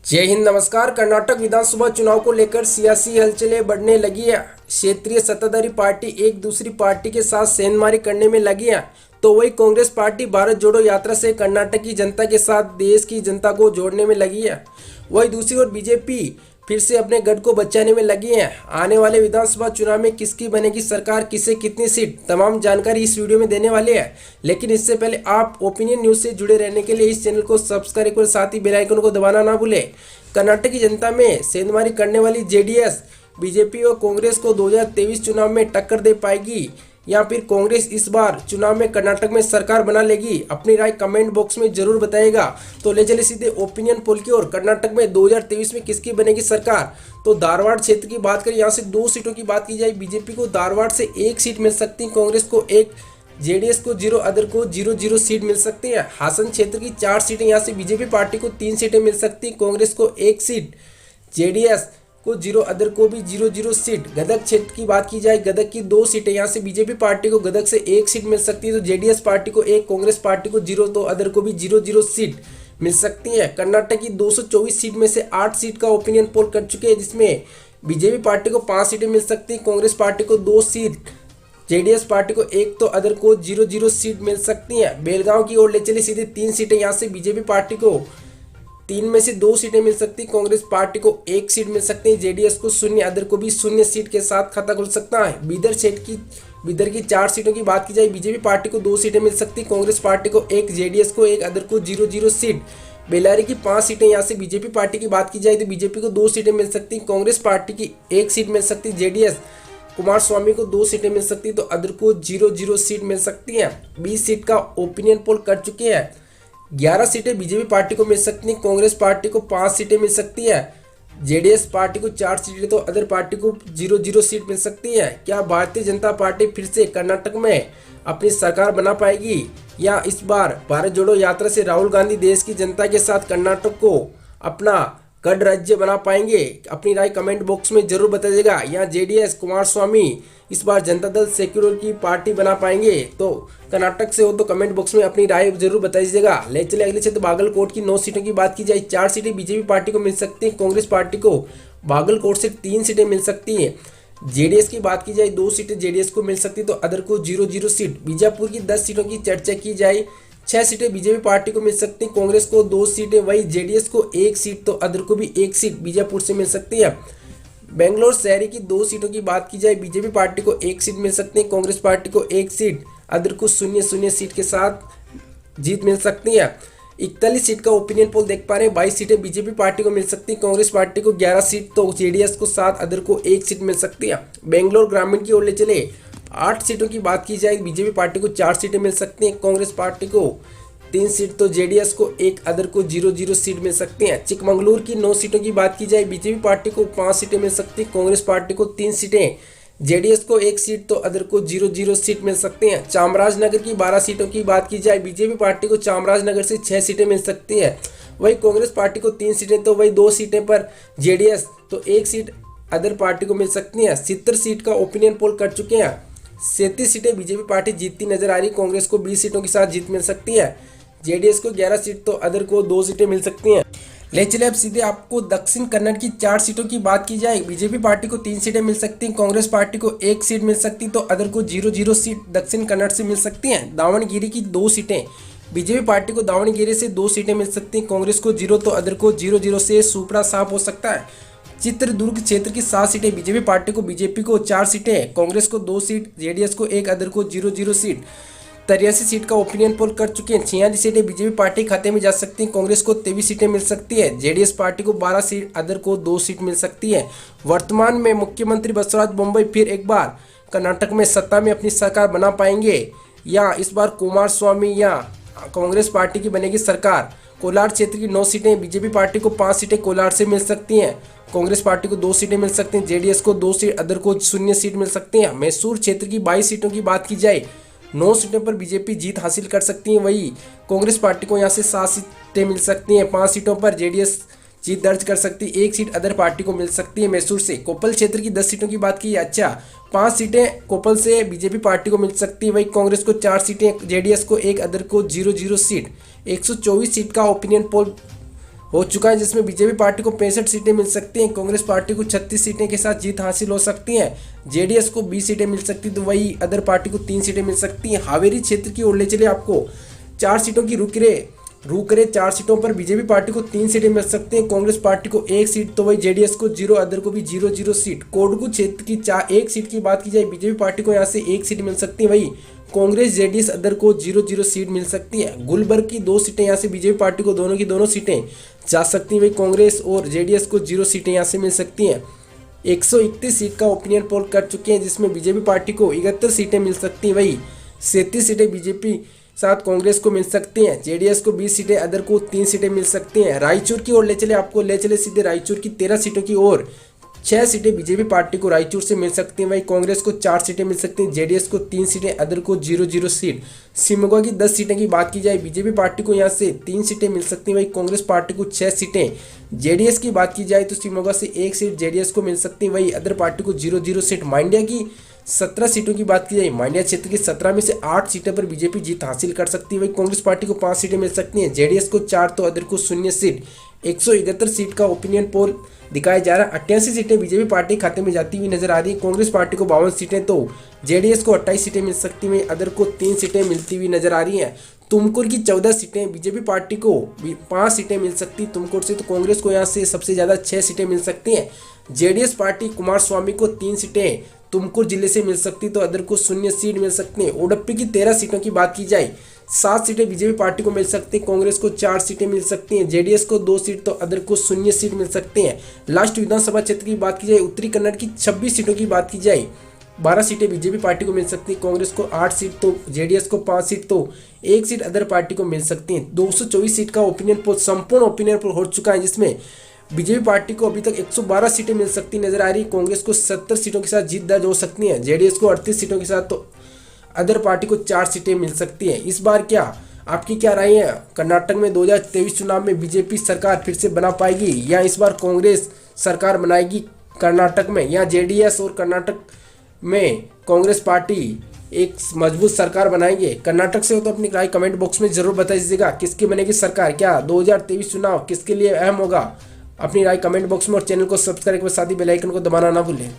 जय हिंद, नमस्कार। कर्नाटक विधानसभा चुनाव को लेकर सियासी हलचलें बढ़ने लगी है। क्षेत्रीय सत्ताधारी पार्टी एक दूसरी पार्टी के साथ सेंधमारी करने में लगी है, तो वही कांग्रेस पार्टी भारत जोड़ो यात्रा से कर्नाटक की जनता के साथ देश की जनता को जोड़ने में लगी है। वही दूसरी ओर बीजेपी फिर से अपने गढ़ को बचाने में लगी है। आने वाले विधानसभा चुनाव में किसकी बनेगी सरकार, किसे कितनी सीट, तमाम जानकारी इस वीडियो में देने वाले हैं। लेकिन इससे पहले आप ओपिनियन न्यूज से जुड़े रहने के लिए इस चैनल को सब्सक्राइब करें, साथ ही बेल आइकन को दबाना ना भूलें। कर्नाटक की जनता में सेंधमारी करने वाली जेडीएस बीजेपी और कांग्रेस को 2023 चुनाव में टक्कर दे पाएगी या फिर कांग्रेस इस बार चुनाव में कर्नाटक में सरकार बना लेगी? अपनी राय कमेंट बॉक्स में जरूर बताइएगा। तो ले चले सीधे ओपिनियन पोल की ओर। कर्नाटक में 2023 में किसकी बनेगी सरकार? तो धारवाड़ क्षेत्र की बात करें, यहाँ से 2 सीटों की बात की जाए। बीजेपी को धारवाड़ से 1 सीट मिल सकती है, कांग्रेस को 1, जेडीएस को 0, अदर को 0 सीट मिल सकती है। हासन क्षेत्र की 4 सीटें, यहाँ से बीजेपी पार्टी को 3 सीटें मिल सकती, कांग्रेस को 1 सीट, जेडीएस को 0, अदर को भी 0 सीट। गदग क्षेत्र की बात की जाए, गदग की 2 सीटें, यहाँ से बीजेपी पार्टी को गदग से 1 सीट मिल सकती है, तो जेडीएस पार्टी को 1, कांग्रेस पार्टी को 0, तो अदर को भी 0 सीट मिल सकती है। कर्नाटक की 224 सीट में से 8 सीट का ओपिनियन पोल कर चुके हैं, जिसमें बीजेपी पार्टी को 5 सीटें मिल सकती है, कांग्रेस पार्टी को 2 सीट, जेडीएस पार्टी को 1, तो अदर को 0 सीट मिल सकती है। बेलगांव की ओर ले चली सीधे 3 सीटें, यहाँ से बीजेपी पार्टी को 3 में से 2 सीटें मिल सकती, कांग्रेस पार्टी को 1 सीट मिल सकती है, जेडीएस को 0, अदर को भी 0 सीट के साथ खाता खुल सकता है। बीदर की 4 सीटों की बात की जाए, बीजेपी पार्टी को 2 सीटें मिल सकती, कांग्रेस पार्टी को 1, जेडीएस को 1, अदर को 0 सीट। बेल्लारी की 5 सीटें, यहाँ से बीजेपी पार्टी की बात की जाए तो बीजेपी को 2 सीटें मिल सकती, कांग्रेस पार्टी की 1 सीट मिल सकती, जेडीएस कुमार स्वामी को 2 सीटें मिल सकती, तो अदर को 0 सीट मिल सकती है। 20 सीट का ओपिनियन पोल कर चुके हैं। 11 सीटें बीजेपी पार्टी को मिल सकती हैं, कांग्रेस पार्टी को 5 सीटें मिल सकती है, जेडीएस पार्टी को 4 सीटें, तो अदर पार्टी को 0 सीट मिल सकती है। क्या भारतीय जनता पार्टी फिर से कर्नाटक में अपनी सरकार बना पाएगी, या इस बार भारत जोड़ो यात्रा से राहुल गांधी देश की जनता के साथ कर्नाटक को अपना गढ़ राज्य बना पाएंगे? अपनी राय कमेंट बॉक्स में जरूर बताइएगा। या जेडीएस कुमार स्वामी इस बार जनता दल सेक्युलर की पार्टी बना पाएंगे? तो कर्नाटक से हो तो कमेंट बॉक्स में अपनी राय जरूर बताइएगा। ले चले अगले क्षेत्र बागलकोट की 9 सीटों की बात की जाए। 4 सीटें बीजेपी पार्टी को मिल सकती हैं, कांग्रेस पार्टी को बागलकोट से 3 सीटें मिल सकती हैं। जेडीएस की बात की जाए 2 सीटें जेडीएस को मिल सकती, तो अदर को 0 सीट। बीजापुर की 10 सीटों की चर्चा की जाए, 6 सीटें बीजेपी पार्टी को मिल सकती, कांग्रेस को 2 सीटें, वही जेडीएस को 1 सीट, तो अदर को भी 1 सीट बीजापुर से मिल सकती है। बेंगलोर शहरी की 2 सीटों की बात की जाए, बीजेपी पार्टी को 1 सीट मिल सकती है, कांग्रेस पार्टी को 1 सीट, अदर को 0 सीट के साथ जीत मिल सकती है। 41 सीट का ओपिनियन पोल देख पा रहे हैं। 22 सीटें बीजेपी पार्टी को मिल सकती, कांग्रेस पार्टी को 11 सीट, तो जेडीएस को 7, अदर को 1 सीट मिल सकती है। बेंगलोर ग्रामीण की ओर ले चले 8 सीटों की बात की जाए, बीजेपी पार्टी को 4 सीटें मिल सकती हैं, कांग्रेस पार्टी को 3 सीट, तो जेडीएस को 1, अदर को 0 सीट मिल सकती हैं। चिकमंगलुरु की 9 सीटों की बात की जाए, बीजेपी पार्टी को 5 सीटें मिल सकती, कांग्रेस पार्टी को 3 सीटें, जेडीएस को 1 सीट, तो अदर को 0 सीट मिल सकती हैं। चामराजनगर की 12 सीटों की बात की जाए, बीजेपी पार्टी को चामराजनगर से 6 सीटें मिल सकती है, वही कांग्रेस पार्टी को 3 सीटें, तो वही 2 सीटें पर जेडीएस, तो 1 सीट अदर पार्टी को मिल सकती है। 70 सीट का ओपिनियन पोल कर चुके हैं। 37 सीटें बीजेपी पार्टी जीतती नजर आ रही, कांग्रेस को 20 सीटों के साथ जीत मिल सकती है, जेडीएस को 11 सीट, तो अदर को 2 सीटें मिल सकती हैं। ले चले अब सीधे आपको दक्षिण कन्नड़ की 4 सीटों की बात की जाए, बीजेपी पार्टी को 3 सीटें मिल सकती हैं, कांग्रेस पार्टी को 1 सीट मिल सकती, तो अदर को 0 सीट दक्षिण कन्नड़ से मिल सकती हैं। दावणगिरी की 2 सीटें, बीजेपी पार्टी को दावणगिरी से 2 सीटें मिल सकती हैं, कांग्रेस को 0, तो अदर को 0 से सुपड़ा साफ हो सकता है। चित्रदुर्ग क्षेत्र की 7 सीटें, बीजेपी पार्टी को 4 सीटें, कांग्रेस को 2 सीट, जेडीएस को 1, अदर को 0 सीट। 83 सीट का ओपिनियन पोल कर चुके हैं। 46 सीटें बीजेपी पार्टी खाते में जा सकती हैं, कांग्रेस को 23 सीटें मिल सकती है, जेडीएस पार्टी को 12 सीट, अदर को 2 सीट मिल सकती है। वर्तमान में मुख्यमंत्री बसवराज बोम्मई फिर एक बार कर्नाटक में सत्ता में अपनी सरकार बना पाएंगे, या इस बार कुमार स्वामी या कांग्रेस पार्टी की बनेगी सरकार? कोलार क्षेत्र की 9 सीटें, बीजेपी पार्टी को 5 सीटें कोलार से मिल सकती हैं, कांग्रेस पार्टी को 2 सीटें मिल सकती हैं, जेडीएस को 2 सीट, अदर को 0 सीट मिल सकती हैं। मैसूर क्षेत्र की 22 सीटों की बात की जाए, 9 सीटों पर बीजेपी जीत हासिल कर सकती है, वही कांग्रेस पार्टी को यहाँ से 7 सीटें मिल सकती हैं, 5 सीटों पर जेडीएस जीत दर्ज कर सकती है, 1 सीट अदर पार्टी को मिल सकती है। मैसूर से कोपल क्षेत्र की 10 सीटों की बात की, अच्छा 5 सीटें कोपल से बीजेपी पार्टी को मिल सकती है, वही कांग्रेस को 4 सीटें, जेडीएस को 1, अदर को 0 सीट। 124 सीट का ओपिनियन पोल हो चुका है, जिसमें बीजेपी पार्टी को 65 सीटें मिल सकती हैं, कांग्रेस पार्टी को 36 सीटें के साथ जीत हासिल हो सकती है, जेडीएस को 20 सीटें मिल सकती, तो वही अदर पार्टी को 3 सीटें मिल सकती हैं। हावेरी क्षेत्र की ओर ले चले आपको 4 सीटों की रू करे 4 सीटों पर बीजेपी पार्टी को 3 सीटें मिल सकती हैं, कांग्रेस पार्टी को 1 सीट, तो वही जेडीएस को 0, अदर को भी 0 सीट। कोडगू क्षेत्र की 1 सीट की बात की जाए, बीजेपी पार्टी को यहाँ से 1 सीट मिल सकती है, वही कांग्रेस जेडीएस अदर को 0 सीट मिल सकती है। गुलबर्ग की 2 सीटें यहाँ से बीजेपी पार्टी को दोनों की दोनों सीटें जा सकती हैं, वही कांग्रेस और जेडीएस को 0 सीटें यहाँ से मिल सकती हैं। 131 सीट का ओपिनियन पोल कर चुके हैं, जिसमें बीजेपी पार्टी को 71 सीटें मिल सकती हैं, वही 37 सीटें बीजेपी साथ कांग्रेस को मिल सकती हैं, जेडीएस को 20 सीटें, अदर को 3 सीटें मिल सकती हैं। रायचूर की ओर ले चले सीधे रायचूर की 13 सीटों की ओर 6 सीटें बीजेपी पार्टी को रायचूर से मिल सकती हैं, वहीं कांग्रेस को 4 सीटें मिल सकती हैं, जेडीएस को 3 सीटें, अदर को 0 सीट। शिमोगा की 10 सीटें की बात की जाए, बीजेपी पार्टी को यहाँ से 3 सीटें मिल सकती हैं, वहीं कांग्रेस पार्टी को 6 सीटें। जेडीएस की बात की जाए तो शिमोगा से 1 सीट जेडीएस को मिल सकती है, वहीं अदर पार्टी को 0 सीट। मांड्या की 17 सीटों की बात की जाए, मांड्या क्षेत्र की 17 में से 8 सीटों पर बीजेपी जीत हासिल कर सकती है, वहीं कांग्रेस पार्टी को 5 सीटें मिल सकती हैं, जेडीएस को 4, तो अदर को 0 सीट। 171 सीट का ओपिनियन पोल दिखाया जा रहा है। 88 सीटें बीजेपी पार्टी खाते में जाती हुई नजर आ रही है, कांग्रेस पार्टी को 52 सीटें, तो जेडीएस को 28 सीटें मिल सकती हैं, अदर को 3 सीटें मिलती हुई नजर आ रही हैं। तुमकुर की 14 सीटें बीजेपी पार्टी को 5 सीटें मिल सकती तुमकुर से, तो कांग्रेस को यहाँ से सबसे ज़्यादा 6 सीटें मिल सकती हैं। जेडीएस पार्टी कुमार स्वामी को 3 सीटें तुमकुर जिले से मिल सकती, तो अदर को 0 सीट मिल सकती हैं। ओडप्पी की 13 सीटों की बात की जाए, 7 सीटें बीजेपी पार्टी को मिल सकती हैं, कांग्रेस को 4 सीटें मिल सकती हैं, जेडीएस को 2 सीट, तो अदर को 0 सीट मिल सकती हैं। लास्ट विधानसभा क्षेत्र की बात की जाए, उत्तरी कन्नड़ की 26 सीटों की बात की जाए, 12 सीटें बीजेपी पार्टी को मिल सकती है, कांग्रेस को 8 सीट, तो जेडीएस को 5 सीट, तो 1 सीट अदर पार्टी को मिल सकती है। 224 सीट का ओपिनियन पोल, संपूर्ण ओपिनियन पोल हो चुका है, जिसमें बीजेपी पार्टी को अभी तक 112 सीटें मिल सकती नजर आ रही, कांग्रेस को 70 सीटों के साथ जीत दर्ज हो सकती है, जेडीएस को 38 सीटों के साथ, तो अदर पार्टी को 4 सीटें मिल सकती हैं। इस बार क्या आपकी क्या राय है? कर्नाटक में 2023 चुनाव में बीजेपी सरकार फिर से बना पाएगी, या इस बार कांग्रेस सरकार बनाएगी कर्नाटक में, या जेडीएस और कर्नाटक में कांग्रेस पार्टी एक मजबूत सरकार बनाएंगे? कर्नाटक से हो तो अपनी राय कमेंट बॉक्स में जरूर बता दीजिएगा। किसकी बनेगी सरकार? क्या 2023 चुनाव किसके लिए अहम होगा? अपनी राय कमेंट बॉक्स में और चैनल को सब्सक्राइब कर साथ ही बेल आइकन को दबाना ना भूलें।